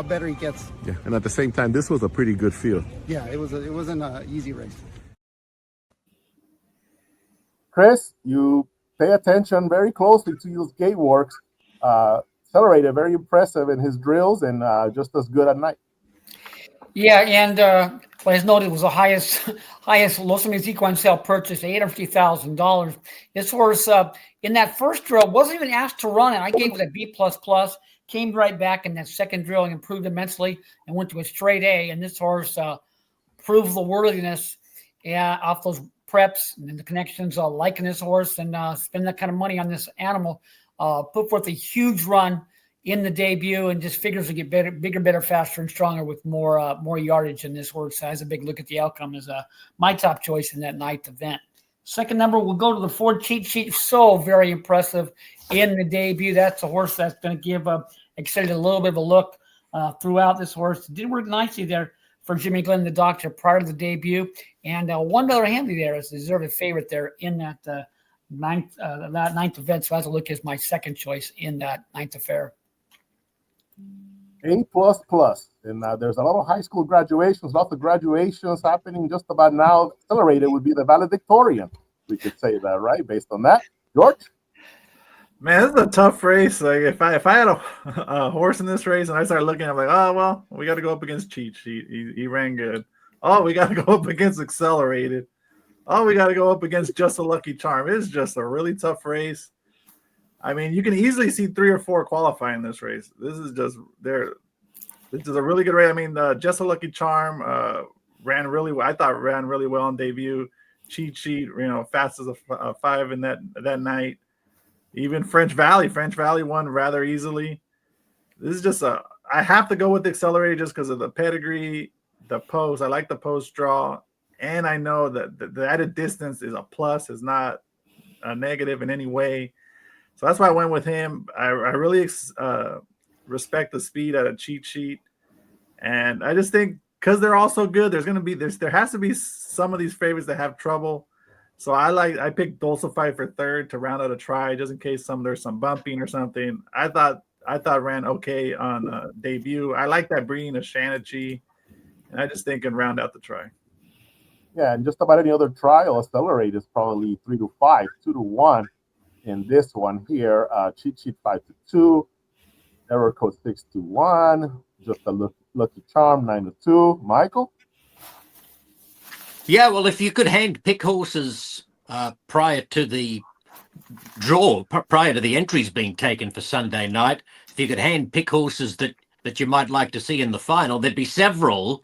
better he gets. Yeah, and at the same time, this was a pretty good field. Yeah, it wasn't an easy race. Chris, you pay attention very closely to those gate works. Accelerated, very impressive in his drills, and just as good at night. Yeah, and as noted, it was the highest Los Angeles equine sale purchase, $850,000. This horse in that first drill wasn't even asked to run it. I gave it a B++. Came right back in that second drill and improved immensely and went to a straight A. And this horse proved the worthiness off those preps and the connections, liking this horse and spend that kind of money on this animal. Put forth a huge run in the debut and just figures to get better, bigger, better, faster, and stronger with more yardage. And this horse has a big look at the outcome as my top choice in that ninth event. Second number, we'll go to the Ford Cheat Sheet. So very impressive in the debut. That's a horse that's going to give Excited a little bit of a look throughout. This horse did work nicely there for Jimmy Glenn, the doctor, prior to the debut. And $1 handy there is deserved favorite there in that ninth event. So I have to look as my second choice in that ninth affair. A++. And there's a lot of high school graduations, lots of graduations happening just about now. Accelerated would be the valedictorian. We could say that, right? Based on that. George? Man, this is a tough race. Like if I had a horse in this race and I started looking, I'm like, oh well, we got to go up against Cheat Sheet. He ran good. Oh, we got to go up against Accelerated. Oh, we got to go up against Just a Lucky Charm. It's just a really tough race. I mean, you can easily see 3 or 4 qualify in this race. This is a really good race. I mean, Just a Lucky Charm ran really well. I thought ran really well on debut. Cheat Sheet, fast as a 5 in that night. Even French Valley won rather easily. This is just I have to go with the Accelerated just because of the pedigree the post. I like the post draw, and I know that the added distance is a plus, is not a negative in any way. So that's why I went with him. I really respect the speed at a cheat sheet, and I just think because they're all so good, there has to be some of these favorites that have trouble. So I picked Dulcify for third to round out a try, just in case there's some bumping or something. I thought ran okay on debut. I like that breeding of Shanachi, and I just think can round out the try. Yeah, and just about any other trial, Accelerate is probably 3-5, 2-1 in this one here. Cheat sheet 5-2, error code 6-1, just a lucky charm 9-2. Michael? Yeah, well, if you could hand pick horses prior to the draw, prior to the entries being taken for Sunday night, if you could hand pick horses that you might like to see in the final, there'd be several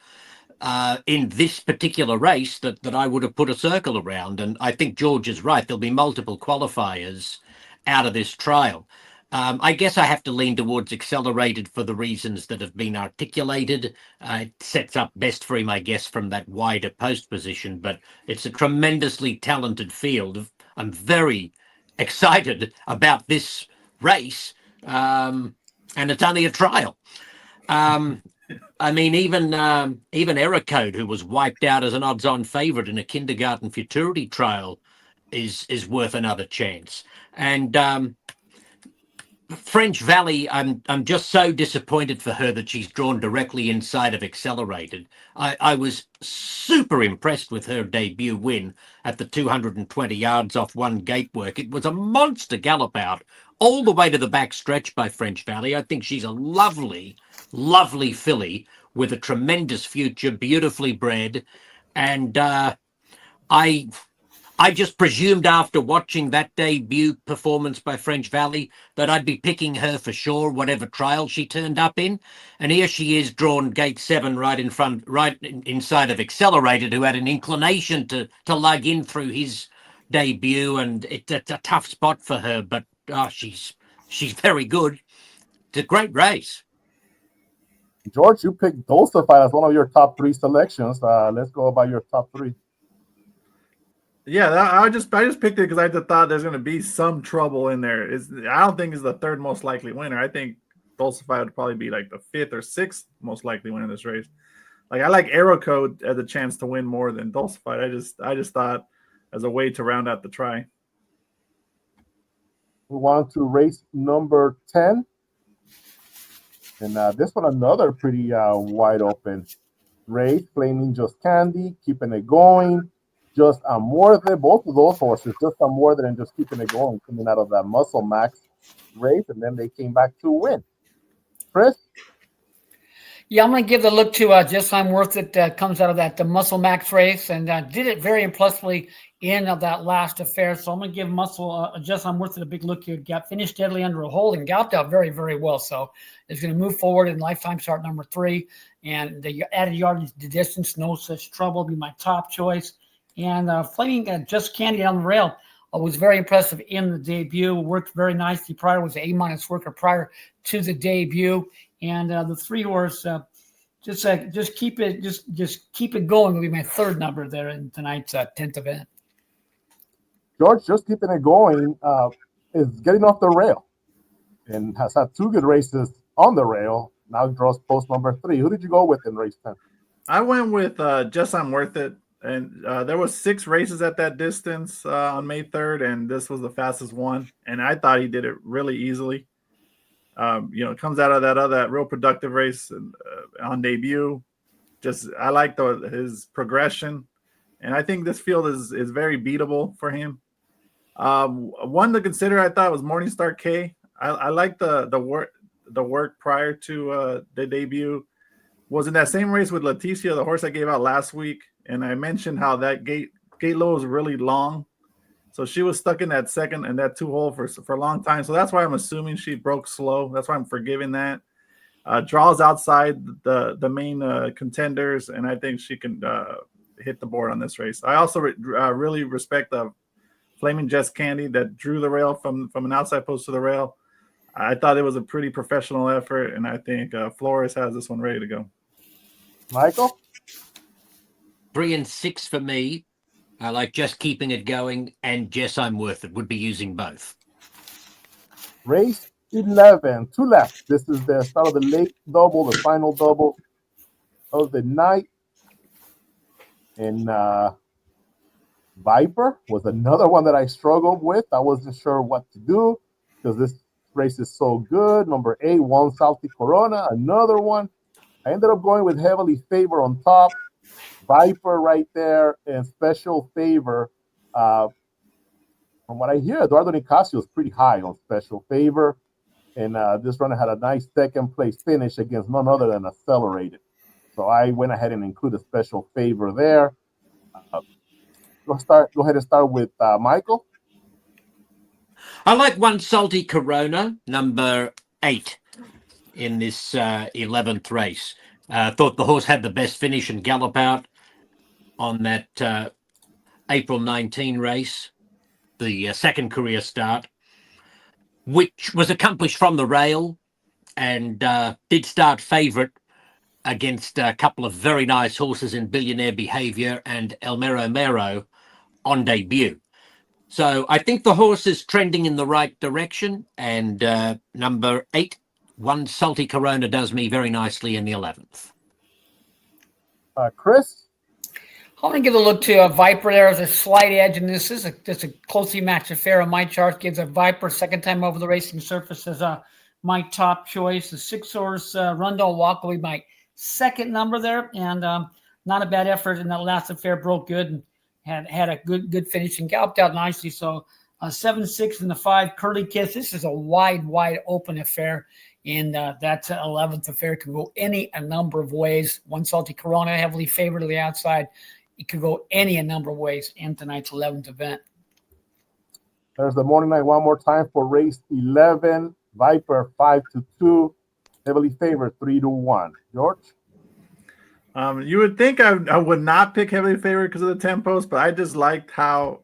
in this particular race that I would have put a circle around. And I think George is right. There'll be multiple qualifiers out of this trial. I guess I have to lean towards Accelerated for the reasons that have been articulated. It sets up best for him, I guess, from that wider post position, but it's a tremendously talented field. I'm very excited about this race, and it's only a trial. I mean, even Error Code, who was wiped out as an odds-on favorite in a Kindergarten Futurity trial, is worth another chance. And French Valley, I'm just so disappointed for her that she's drawn directly inside of Accelerated. I was super impressed with her debut win at the 220 yards off one gate work. It was a monster gallop out all the way to the back stretch by French Valley. I think she's a lovely, lovely filly with a tremendous future, beautifully bred. And I just presumed after watching that debut performance by French Valley that I'd be picking her for sure, whatever trial she turned up in. And here she is, drawn gate 7 right inside of Accelerated, who had an inclination to lug in through his debut. And it's a tough spot for her, but she's very good. It's a great race. George, you picked Dulcify as one of your top 3 selections. Let's go about your top 3. Yeah, I just picked it because I just thought there's going to be some trouble in there. I don't think it's the third most likely winner. I think Dulcify would probably be like the 5th or 6th most likely winner in this race. Like I like Arrow Code as a chance to win more than Dulcify. I just thought as a way to round out the try. We want to race number 10. And this one, another pretty wide open race. Flaming Just Candy, keeping it going. Just Amorte, both of those horses, just Amorte and just keeping it going, coming out of that Muscle Max race, and then they came back to win. Chris? Yeah, I'm going to give the look to Just I'm Worth It, comes out of that the Muscle Max race, and did it very impressively in that last affair. So I'm going to give Just I'm Worth It a big look here. Finished deadly under a hold and galloped out very, very well. So it's going to move forward in lifetime start number 3, and the added yardage to distance, no such trouble, be my top choice. And Flaming Just Candy on the rail was very impressive in the debut. Worked very nicely prior. Was an A- worker prior to the debut. And the 3 horse just keep it going will be my 3rd number there in tonight's 10th event. George, just keeping it going is getting off the rail and has had 2 good races on the rail. Now draws post number 3. Who did you go with in race 10? I went with Just I'm Worth It. And there was 6 races at that distance on May 3rd, and this was the fastest one. And I thought he did it really easily. It comes out of that real productive race on debut. I like his progression, and I think this field is very beatable for him. One to consider, I thought, was Morningstar K. I like the work prior to the debut. Was in that same race with Leticia, the horse I gave out last week. And I mentioned how that gate low is really long. So she was stuck in that second and that 2 hole for a long time. So that's why I'm assuming she broke slow. That's why I'm forgiving that. Draws outside the main contenders, and I think she can hit the board on this race. I also really respect the Flaming Just Candy that drew the rail from an outside post to the rail. I thought it was a pretty professional effort, and I think Flores has this one ready to go. Michael? 3 and 6 for me. I like Just Keeping It Going and Yes, I'm Worth It. Would be using both. Race 11, 2 left. This is the start of the late double, the final double of the night. And Viper was another one that I struggled with. I wasn't sure what to do because this race is so good. Number 8, One Salty Corona, another one. I ended up going with Heavily Favor on top, Viper right there, and Special Favor. From what I hear, Eduardo Nicasio is pretty high on Special Favor, and this runner had a nice second place finish against none other than Accelerated. So I went ahead and included Special Favor there. Go ahead and start with Michael. I like One Salty Corona, number 8 in this 11th race. Thought the horse had the best finish and gallop out on that April 19 race, the second career start, which was accomplished from the rail and did start favourite against a couple of very nice horses in Billionaire Behaviour and El Mero Mero on debut. So I think the horse is trending in the right direction, and number 8, One Salty Corona, does me very nicely in the 11th. Chris? I want to give a look to Viper. There's a slight edge in this. This is a closely matched affair on my chart. Gives a Viper second time over the racing surface as my top choice. The 6-horse Rundle Walk will be my second number there, and not a bad effort in that last affair. Broke good and had a good finish and galloped out nicely. So 7-6 and the 5 Curly Kiss. This is a wide open affair. And that 11th affair can go a number of ways. One Salty Corona, heavily favored to the outside. It could go a number of ways in tonight's 11th event. There's the morning night one more time for race 11. Viper 5-2, heavily favored 3-1. George? You would think I would not pick heavily favored because of the 10 post, but I just liked how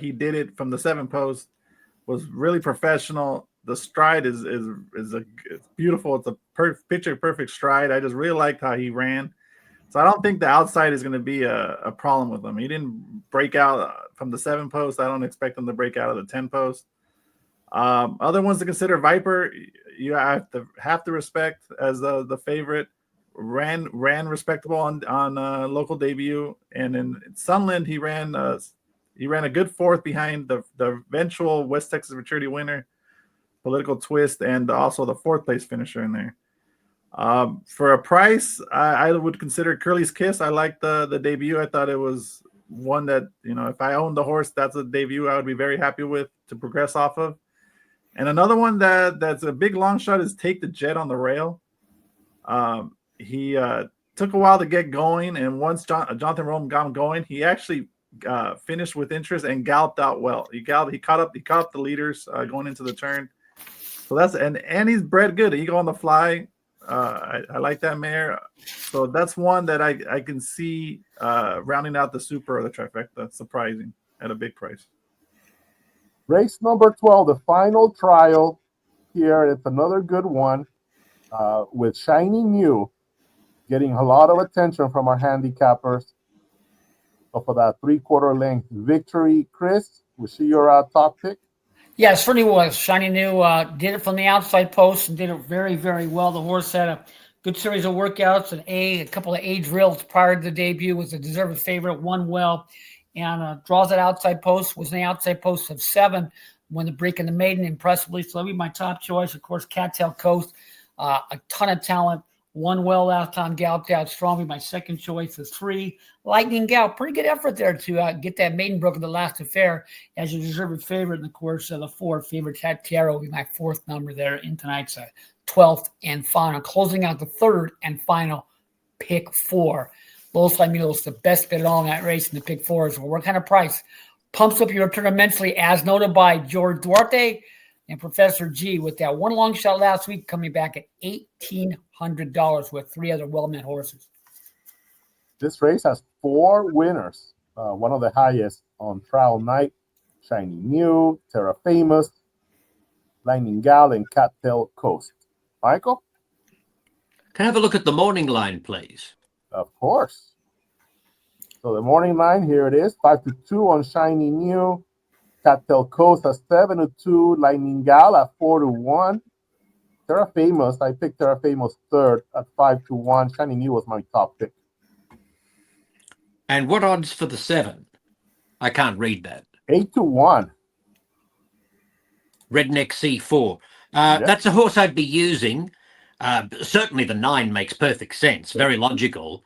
he did it from the 7 post. Was really professional. The stride is beautiful. It's a picture perfect stride. I just really liked how he ran. So I don't think the outside is going to be a problem with him. He didn't break out from the 7 post. I don't expect him to break out of the 10 post. Other ones to consider, Viper, you have to respect as the favorite. Ran respectable on local debut, and in Sunland he ran a good fourth behind the eventual West Texas Maturity winner, Political Twist, and also the 4th place finisher in there. For a price, I would consider Curly's Kiss. I like the debut. I thought it was one that, if I owned the horse, that's a debut I would be very happy with to progress off of. And another one that's a big long shot is Take the Jet on the Rail. He took a while to get going, and once Jonathan Rome got him going, he actually finished with interest and galloped out well. He caught up the leaders going into the turn. So that's and he's bred good. Eagle on the Fly. I like that mare. So that's one that I can see rounding out the super or the trifecta. Surprising at a big price. Race number 12, the final trial here. It's another good one with Shiny New getting a lot of attention from our handicappers. So for that 3/4 length victory, Chris, was she your top pick? Yeah, it certainly was. Shiny New did it from the outside post and did it very, very well. The horse had a good series of workouts, a couple of A drills prior to the debut, was a deserved favorite, won well, and draws that outside post, was in the outside post of 7 when the break in the maiden impressively. So that'll be my top choice. Of course, Cattail Coast, a ton of talent. Won well last time, galloped out strongly. My second choice is 3. Lightning Gal, pretty good effort there to get that maiden broke in the last affair as a deserved favorite. And of course, the 4 favorite Cat Tiara will be my 4th number there in tonight's 12th and final. Closing out the 3rd and final pick 4. Los Alamitos, the best bid all in that race in the pick 4s. Well, what kind of price pumps up your return immensely, as noted by George Duarte and Professor G, with that one long shot last week coming back at $1,800 with 3 other well-met horses. This race has 4 winners. One of the highest on trial night: Shiny New, Terra Famous, Lightning Gal, and Cattail Coast. Michael? Can I have a look at the morning line, please? Of course. So the morning line, here it is, 5-2 on Shiny New. Cattail Coast at 7-2. Lightning Gal at 4-1. Terra Famous, I picked Terra Famous third at 5-1. Shiny New was my top pick. And what odds for the 7? I can't read that. 8-1. Redneck C4. That's a horse I'd be using. Certainly the 9 makes perfect sense. Very logical.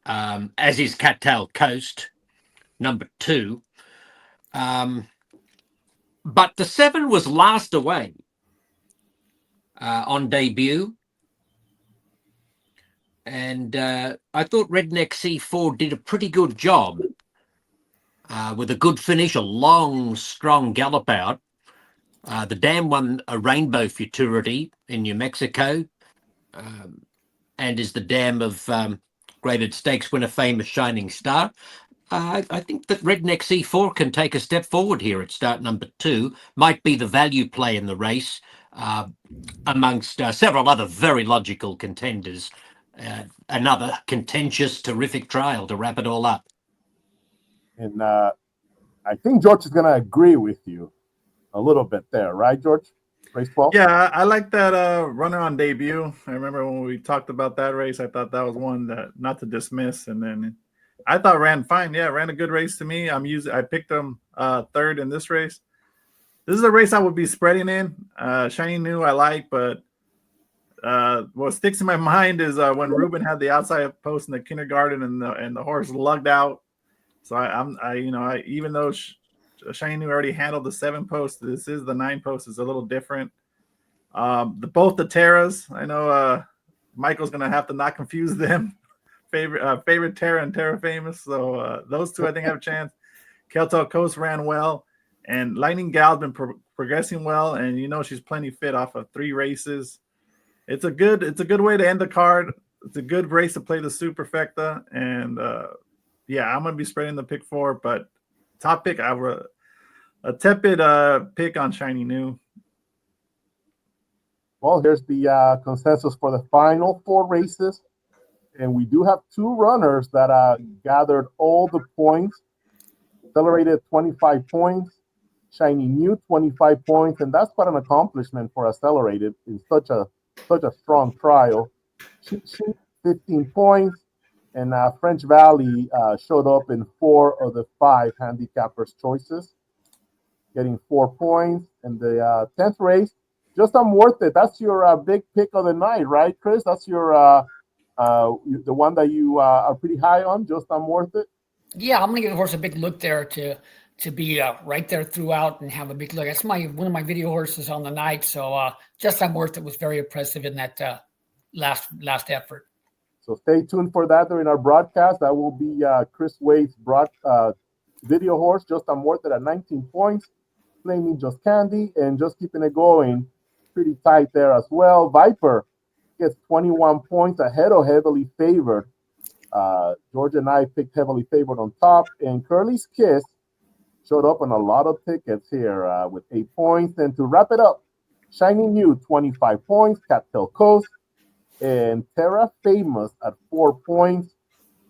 As is Cattail Coast, number 2. But the 7 was last away on debut. And I thought Redneck C4 did a pretty good job with a good finish, a long, strong gallop out. The dam won a Rainbow Futurity in New Mexico and is the dam of graded stakes winner famous Shining Star. I think that Redneck C4 can take a step forward here at start number 2. Might be the value play in the race amongst several other very logical contenders. Another contentious, terrific trial to wrap it all up. And I think George is going to agree with you a little bit there, right, George? Race 12? Yeah, I like that runner on debut. I remember when we talked about that race, I thought that was one that not to dismiss. And then I thought ran fine. Yeah, ran a good race to me. I picked him third in this race. This is a race I would be spreading in. Shiny New I like, but what sticks in my mind is when Ruben had the outside post in the kindergarten and the horse lugged out. So I even though Shiny New already handled the 7 post, this is the 9 post is a little different. Both the Terras, I know Michael's gonna have to not confuse them. Favorite Terra and Terra Famous. So those two I think have a chance. Cattail Coast ran well, and Lightning Gal's been progressing well, and she's plenty fit off of 3 races. It's a good way to end the card. It's a good race to play the Superfecta, and I'm gonna be spreading the pick 4, but top pick I have a tepid pick on Shiny New. Well, here's the consensus for the final 4 races. And we do have 2 runners that gathered all the points. Accelerated 25 points. Shiny New 25 points. And that's quite an accomplishment for Accelerated in such a strong trial. Cheat Sheet 15 points. And French Valley showed up in 4 of the 5 handicappers' choices, getting 4 points. And the 10th race, Just I'm Worth It. That's your big pick of the night, right, Chris? That's your the one that you are pretty high on. Just I'm Worth It. Yeah, I'm gonna give the horse a big look there to be right there throughout and have a big look. That's one of my video horses on the night. So Just I'm Worth It was very impressive in that last effort. So stay tuned for that during our broadcast. That will be Chris Wade's video horse, Just I'm Worth It, at 19 points. Flaming Just Candy, and just keeping it going pretty tight there as well. Viper gets 21 points ahead of Heavily Favored. George and I picked Heavily Favored on top, and Curly's Kiss showed up on a lot of tickets here with 8 points. And to wrap it up, Shiny New, 25 points, Cattail Coast, and Terra Famous at 4 points,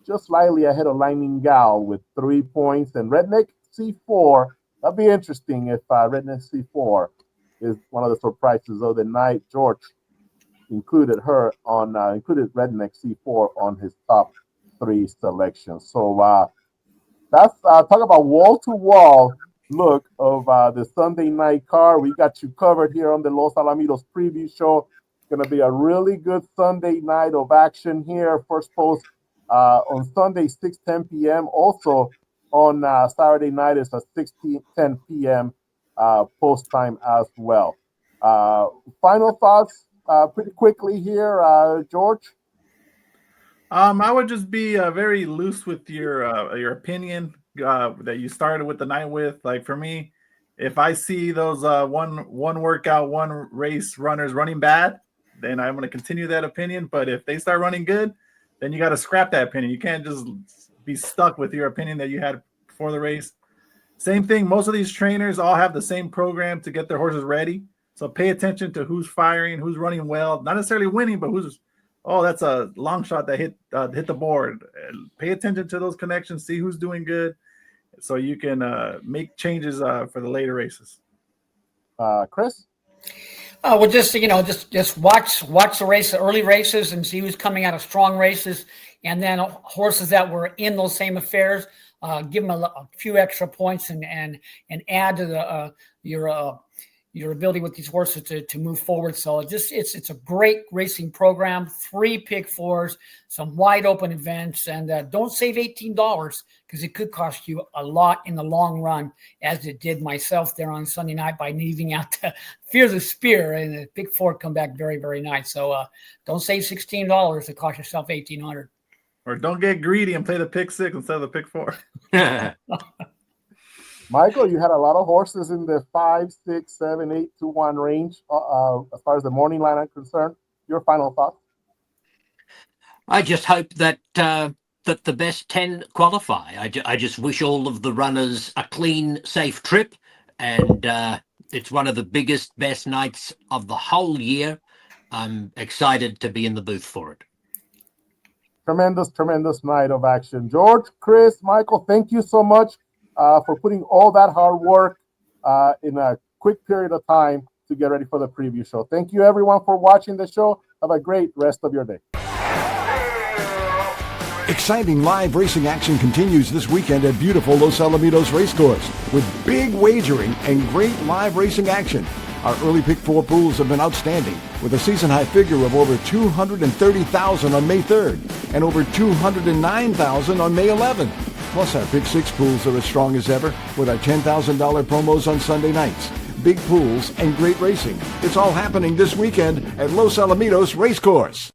just slightly ahead of Lightning Gal with 3 points. And Redneck C4, that'd be interesting if Redneck C4 is one of the surprises of the night. George included Redneck C4 on his top 3 selections. So that's talk about wall-to-wall look of the Sunday night card. We got you covered here on the Los Alamitos preview show. It's going to be a really good Sunday night of action here. First post on Sunday, 6:10 p.m. Also on Saturday night, it's at 10 p.m. Post time as well. Final thoughts pretty quickly here, George? I would just be very loose with your opinion that you started with the night with. Like for me, if I see those one workout, one race runners running bad, then I'm going to continue that opinion. But if they start running good, then you got to scrap that opinion. You can't just be stuck with your opinion that you had before the race. Same thing. Most of these trainers all have the same program to get their horses ready. So pay attention to who's firing, who's running well, not necessarily winning, but who's Oh, that's a long shot that hit the board. Pay attention to those connections. See who's doing good, so you can make changes for the later races. Chris? Well, just watch the race, the early races, and see who's coming out of strong races, and then horses that were in those same affairs. Give them a few extra points and add to the your ability with these horses to move forward. So it's a great racing program. 3 pick 4s, some wide open events, and don't save $18 because it could cost you a lot in the long run, as it did myself there on Sunday night by leaving out the Fear the Spear, and the pick 4 come back very, very nice. So don't save $16 to cost yourself $1,800. Or don't get greedy and play the pick 6 instead of the pick 4. Michael, you had a lot of horses in the 5, 6, 7, 8 to 1 range as far as the morning line are concerned. Your final thoughts? I just hope that that the best 10 qualify. I just wish all of the runners a clean, safe trip, and it's one of the biggest, best nights of the whole year. I'm excited to be in the booth for it. Tremendous night of action. George, Chris, Michael, thank you so much for putting all that hard work in a quick period of time to get ready for the preview show. Thank you, everyone, for watching the show. Have a great rest of your day. Exciting live racing action continues this weekend at beautiful Los Alamitos Racecourse with big wagering and great live racing action. Our early pick 4 pools have been outstanding, with a season high figure of over $230,000 on May 3rd and over $209,000 on May 11th. Plus, our pick 6 pools are as strong as ever with our $10,000 promos on Sunday nights. Big pools and great racing. It's all happening this weekend at Los Alamitos Racecourse.